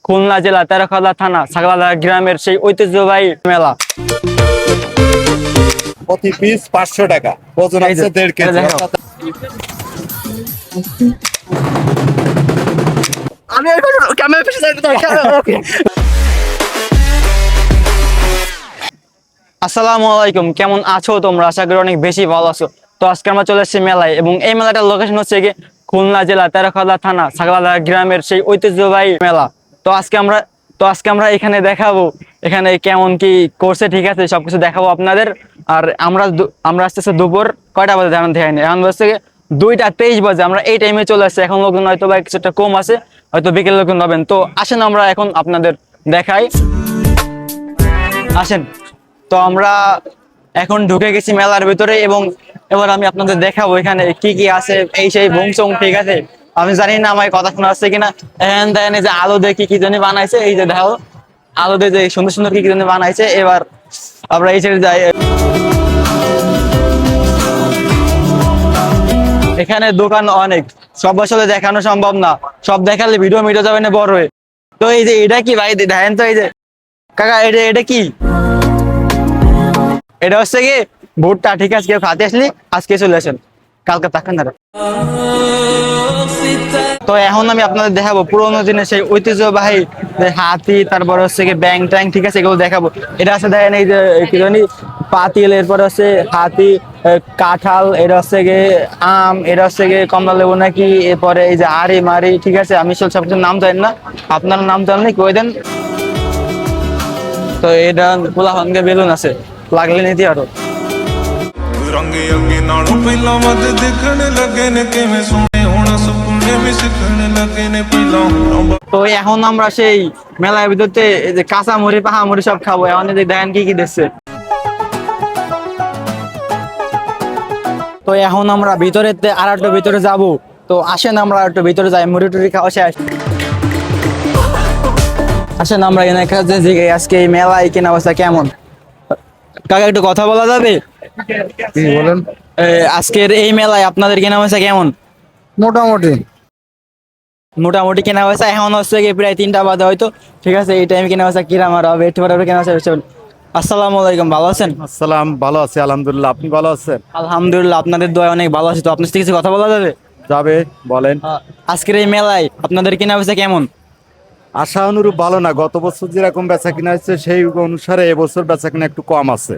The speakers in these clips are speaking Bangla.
খুলনা জেলা তেরখাদা থানা ছাগলাদা গ্রামের সেই ঐতিহ্যবাহী মেলা। প্রতি পিস 500 টাকা, ওজন আছে 1.5 কেজি। আসসালামু আলাইকুম, কেমন আছো তোমরা? আশা করি অনেক বেশি ভালো আছো। তো আজকে আমরা চলে এসেছি মেলায়, এবং এই মেলাটার লোকেশন হচ্ছে কি খুলনা জেলা তেরখাদা থানা ছাগলাদা গ্রামের সেই ঐতিহ্যবাহী মেলা। তো আজকে আমরা এখানে দেখাবো এখানে কেমন কি করছে, ঠিক আছে, সবকিছু দেখাবো আপনাদের। আর আমরা আসতেছে দুপুর কয়টা বাজে জানান দেখাইনি, এখন হচ্ছে 2:23 বাজে। আমরা এই টাইমে চলে আসছি, এখন লোকজন হয়তো বা কিছুটা কম আছে, হয়তো বিকেল লোকজন হবেন। তো আসেন আমরা এখন আপনাদের দেখাই, আসেন। তো আমরা এখন ঢুকে গেছি মেলার ভিতরে, এবং এবার আমি আপনাদের দেখাবো এখানে কি কি আছে, এই সেই ভংচং, ঠিক আছে। আমি জানি না আমার কথা শোনা আসছে কিনা। এখানে দেখেন এই যে আলো দিয়ে কি কি জানি বানাইছে, এই যে দেখো আলো দিয়ে যে সুন্দর সুন্দর কি কি জানি বানাইছে। এবার আমরা এই সাইডে যাই। এখানে দোকান অনেক, সব আসলে দেখানো সম্ভব না, সব দেখালে ভিডিও মিটে যাবে না বড় হয়ে। তো এই যে এটা কি ভাই দেখেন তো, এই যে কাকা এটা কি? এটা হচ্ছে কি ভুট্টা, ঠিক আছে। কেউ খাতে আসলি আজকে চলে আসেন, কালকে থাকেন না। তো এখন আমি আপনাদের দেখাবো পুরোনো দিনের সেই ঐতিহ্যবাহী হাতি, তারপর হচ্ছে কি ব্যাং ট্যাং, ঠিক আছে, এগুলো দেখাবো। এটা আছে দেখেন এই যে কি জানি পাতিল, এরপর হচ্ছে হাতি, কাঁঠাল, এটা হচ্ছে গিয়ে আম, এটা হচ্ছে গিয়ে কমলা লেবু নাকি, এরপরে এই যে আড়ি মারি, ঠিক আছে। আমি সবকিছুর নাম জানি না, আপনার নাম জানলে কই দেন। তো এটা পোলা ভাঙ্গে বেলুন আছে, লাগলে নিতে আরো। ਰੰਗੇ ਅੱਗੇ ਨਾਲੋਂ ਪਹਿਲਾਂ ਵੱਧ ਦੇਖਣ ਲੱਗੇ ਨੇ ਕਿਵੇਂ ਸੋਹਣੇ ਹੁਣ ਸੁਪਨੇ ਵੀ ਸਿੱਖਣ ਲੱਗੇ ਨੇ ਪਹਿਲਾਂ তো এখন আমরা সেই মেলার ভিতরতে এই যে কাঁচা মুড়ি পাহা মুড়ি সব খাবো। এখন এই যে দেখেন কি কি দিচ্ছে। তো এখন আমরা ভিতরে আর একটু ভিতরে যাব। তো আসেন আমরা একটু ভিতরে যাই, মুড়ি টুড়ি খাওয়া শেষ। আসেন আমরা এখানে কাছে যে আজকে এই মেলায় কেনা অবস্থা কেমন। কাকা একটু কথা বলা যাবে? বলেন। আজকের এই মেলায় আপনাদের কেনা বেচা কেমন? মোটামুটি মোটামুটি কেনা বেচা এখন হচ্ছে কি প্রায় 3টা বাজে হয়তো, ঠিক আছে। এই টাইমে কেনা বেচা কিরাম আর হবে, একটু পরে কেনা বেচা। আসসালামু আলাইকুম, ভালো আছেন? আসসালাম, ভালো আছি আলহামদুলিল্লাহ। আপনি ভালো আছেন? আলহামদুলিল্লাহ, আপনাদের দোয়া অনেক ভালো আছে। তো আপনার সাথে কিছু কথা বলা যাবে? যাবে, বলেন। আজকের এই মেলায় আপনাদের কেনা বেচা কেমন? আশা অনুরূপ ভালো না। গত বছর যেরকম বেচা কিনা হচ্ছে সেই অনুসারে এবছর বেচা কিনা একটু কম আছে।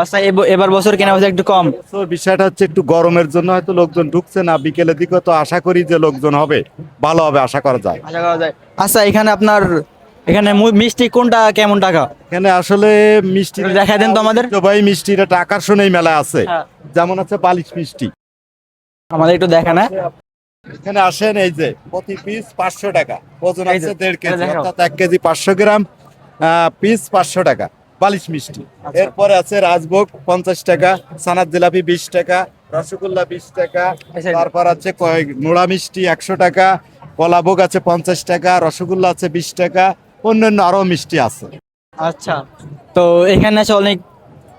আচ্ছা, এবার বছর কেনা বেচা একটু কম। তো বিষয়টা হচ্ছে একটু গরমের জন্য হয়তো লোকজন ঢুকছে না, বিকেলের দিকে তো আশা করি যে লোকজন হবে, ভালো হবে আশা করা যায়। আশা করা যায়। আচ্ছা, এখানে আপনার এখানে মিষ্টি কোনটা কেমন টাকা? এখানে আসলে মিষ্টি দেখাই দেন তো আমাদের। ভাই মিষ্টির একটা আকর্ষণ এই মেলায় আছে, হ্যাঁ। যেমন আছে বালিশ মিষ্টি। আমাদের একটু দেখান। এখানে আসেন, এই যে প্রতি পিস 500 টাকা, ওজন এই যে, আছে 1.5 কেজি, এটা দেখাও। অর্থাৎ 1 কেজি 500 গ্রাম, পিস 500 টাকা বালিশ মিষ্টি। আচ্ছা। এরপরে আছে রাজভোগ 50 টাকা, সানার জিলাপি 20 টাকা, রসগোল্লা 20 টাকা, আচ্ছা। তারপর আছে নোড়া মিষ্টি 100 টাকা, কলাভোগ আছে 50 টাকা, রসগোল্লা আছে 20 টাকা, অন্যান্য আরো মিষ্টি আছে। আচ্ছা, তো এখানে আছে অনেক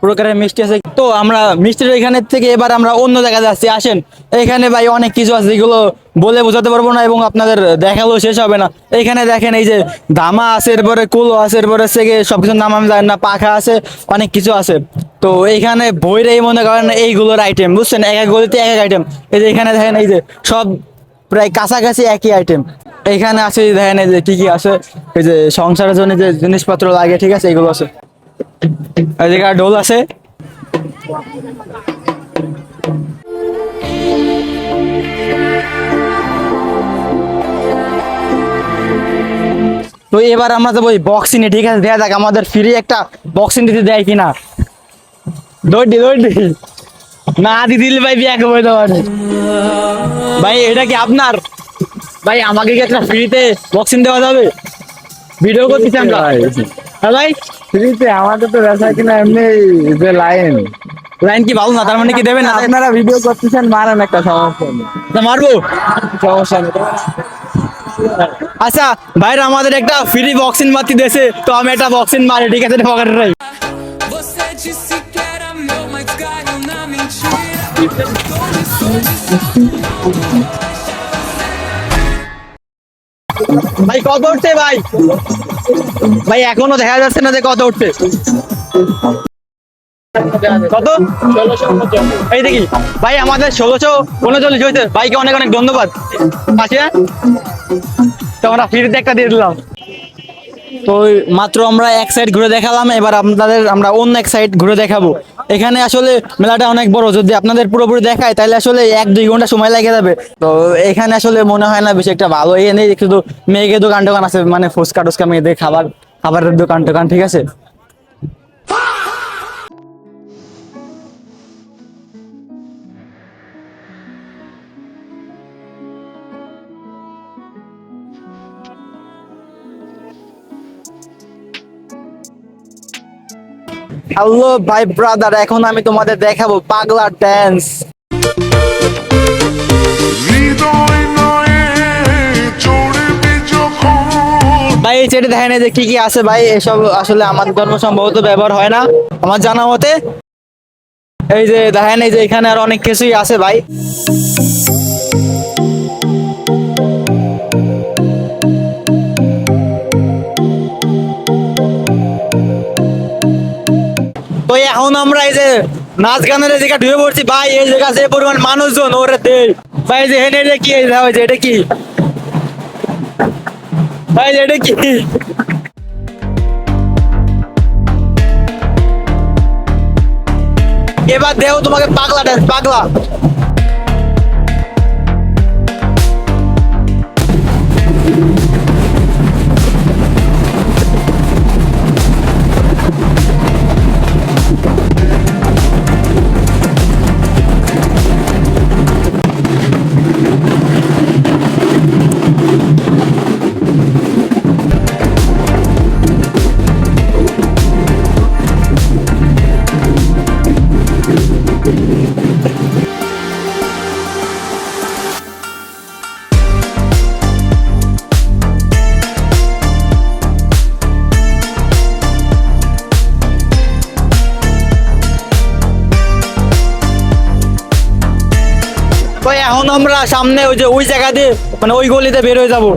প্রকারের মিষ্টি আছে। তো আমরা মিষ্টির এখানের থেকে এবার আমরা অন্য জায়গায় যাচ্ছি, আসেন। এখানে ভাই অনেক কিছু আছে যেগুলো বলে বোঝাতে পারবো না, এবং আপনাদের দেখালেও শেষ হবে না। এখানে দেখেন এই যে ধামা আছে, এরপরে কুলো আছে, এরপরে হচ্ছে গিয়ে সবকিছুর নাম আমি জানি না, পাখা আছে, অনেক কিছু আছে। তো এইখানে বইরেই মনে করেন এইগুলোর আইটেম, বুঝছেন, এক এক গলিতে এক এক আইটেম। এই যে এখানে দেখেন এই যে সব প্রায় কাছাকাছি একই আইটেম। এইখানে আছে দেখেন এই যে কি কি আছে, এই যে সংসারের জন্য যে জিনিসপত্র লাগে, ঠিক আছে, এগুলো আছে। এই যে ঢোল আছে। তো এবার আমরা যাবো বক্সিং এ, ঠিক আছে। দেখা যাক আমাদের ফ্রি একটা বক্সিং দিতে দেয় কিনা। দৌড়ি না দিদিল ভাই বিয়া করবো তোমার। ভাই এটা কি আপনার? ভাই আমাকে কি একটা ফ্রিতে বক্সিং দেওয়া যাবে? ভিডিও করতেছি আমরা। হ্যাঁ ভাই, ফ্রিতে আমাদের তো বেচা কিনা এমনি যে লাইন কি ভালো না, তার মানে কি দেবেন না? আপনারা ভিডিও করতেছেন, মারেন, একটা সমস্যা নেই, তা মারবো, সমস্যা নেই। আচ্ছা ভাইরা আমাদের একটা ফ্রি বক্সিং মারতে দিয়েছে, তো আমি একটা বক্সিং মারি, ঠিক আছে, পকেটে। Você disse que era meu, mas caiu na mentira. ভাই কত উঠছে ভাই? ভাই এখনো দেখা যাচ্ছে না যে কত উঠছে। কত? এই দেখি ভাই আমাদের 1639 হয়েছে। ভাইকে অনেক অনেক ধন্যবাদ। আছে তো আমরা ফ্রিতে একটা দিয়ে দিলাম। তো মাত্র আমরা এক সাইড ঘুরে দেখালাম, এবার আপনাদের আমরা অন্য এক সাইড ঘুরে দেখাবো। এখানে আসলে মেলাটা অনেক বড়, যদি আপনাদের পুরোপুরি দেখায় তাহলে আসলে 1-2 ঘন্টা সময় লেগে যাবে। তো এখানে আসলে মনে হয় না বেশি একটা ভালো। এখানে শুধু মেয়েকে দোকান টোকান আছে, মানে ফুচকা টুচকা মেয়েদের খাবারের দোকান টোকান, ঠিক আছে। হ্যালো ভাই ব্রাদার, এখন আমি তোমাদের দেখাবো পাগলা ড্যান্স। হৃদয় নয়ে চড়বে যখন ভাই এই চেটে দেখেন যে কি কি আছে ভাই, এসব আসলে আমাদের ধর্ম সম্ভবত ব্যবহার হয় না আমার জানা মতে। এই যে দেখেন, এই যে এখানে আর অনেক কিছুই আছে ভাই। তো এখন আমরা এই যে নাচ গানের জায়গা ঢুকে পড়ছি ভাই। এই জায়গা যে পরিমাণ মানুষজন ওরে দে ভাই। যে হেনে যে কি ভাই, যে এটা কি ভাই, যে এটা কি? এবার দেও তোমাকে পাগলা ড্যান্স, পাগলা। তো এখন আমরা সামনে ওই যে ওই জায়গা দিয়ে, মানে ওই গলিতে বের হয়ে যাবো।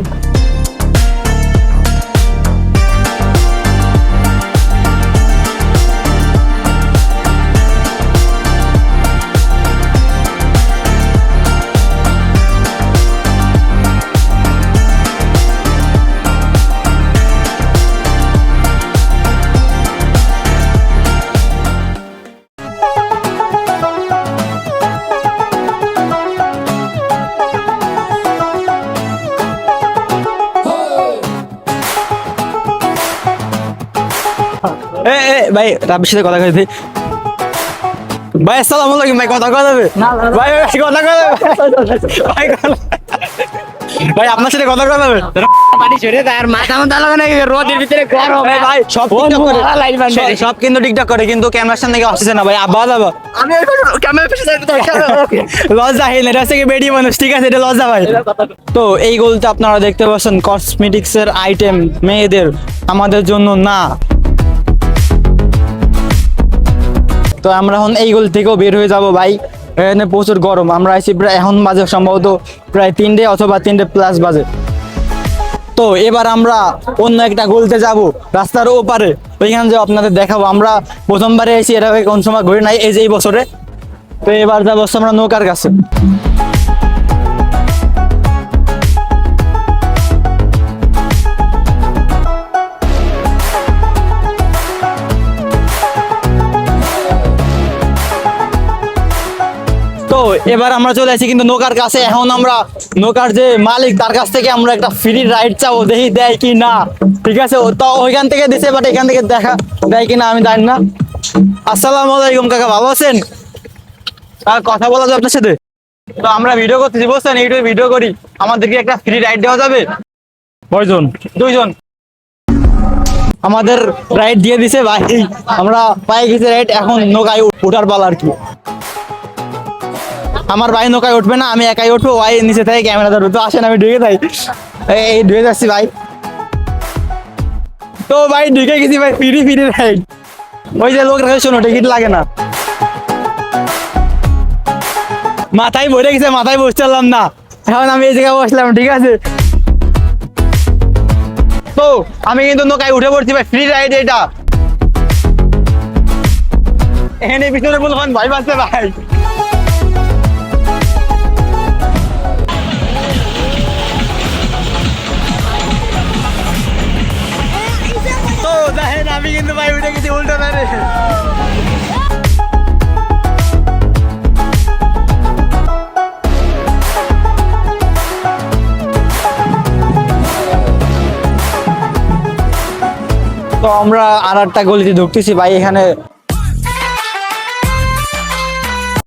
ভাই রাবির সাথে কথা কইতে ভাই। আসসালামু আলাইকুম ভাই, কথা কওয়া যাবে ভাই? কথা কওয়া যাবে ভাই? ভাই আপনার সাথে কথা কওয়া যাবে? পানি ছড়ে তার মাথা মাথা লাগা নাকি রোদের ভিতরে গরম ভাই সব টিকটক করে, সব কিন্তু টিকটক করে, কিন্তু ক্যামেরার সামনে কেউ আসছে না ভাই। আব্বা যাবা, আমি ক্যামেরা পিছনে লজ্জা হেন, এটা হচ্ছে কি বেডি মানুষ, ঠিক আছে, এটা লজ্জা ভাই। তো এই গোলটা আপনারা দেখতে পাচ্ছেন কসমেটিক্স এর আইটেম মেয়েদের, আমাদের জন্য না। তো আমরা এখন এই গোল থেকেও বের হয়ে যাব ভাই। এখানে প্রচুর গরম। আমরা আইছি প্রায়, এখন বাজে সম্ভবত প্রায় 3টে অথবা 3টে প্লাস বাজে। তো এবার আমরা অন্য একটা গোলতে যাব রাস্তার ওপারে, ওইখানে যে আপনাদের দেখাবো। আমরা প্রথমবারে এসেছি, এর আগে কোন সময় ঘুরে নাই, এই যে এই বছরে। তো এবার যাবো আমরা নৌকার কাছে। তো এবার আমরা চলে আসি কিন্তু নৌকার কাছে। এখন আমরা নৌকার যে মালিক তার কাছ থেকে আমরা একটা ফ্রি রাইড চাবো, দেখি দেয় কি না। ঠিক আছে, তো ওইখান থেকে দিছে, বাট এখান থেকে দেখা দেয় কিনা আমি জানি না। আসসালামু আলাইকুম কাকা, ভালো আছেন? কথা বলা যাবে আপনার সাথে? তো আমরা ভিডিও করতেছি, বুঝছেন, ইউটিউবে ভিডিও করি, আমাদেরকে একটা ফ্রি রাইড দেওয়া যাবে? কয়জন? 2 জন। আমাদের রাইড দিয়ে দিছে ভাই, আমরা পাই গেছি রাইড। এখন নৌকায় ওঠার পালা আর কি। আমার ভাই নৌকায় উঠবে না, আমি একাই উঠবো। ভাই নিচে থেকে ক্যামেরা ধরবো। তো আসেন আমি ঢুকে যাই, এই ঢুকে যাচ্ছি ভাই। তো ভাই ঢুকে গেছি ভাই, ফ্রি রাইড। ওই যে লোক রাখে, শোনো, টিকিট লাগে না। মাথায় ভরে গেছে, মাথায় বসতে পারলাম না। এখন আমি এই জায়গায় বসলাম, ঠিক আছে। তো আমি কিন্তু নৌকায় উঠে পড়ছি ভাই, ফ্রি রাইড এটা। এখানে পিছনে বলবেন ভয় পাচ্ছে ভাই। তো দেখেন আমি কিন্তু ভাই উঠে গেছি উল্টো ধারে। তো আমরা আর একটা গলিতে ঢুকতেছি ভাই, এখানে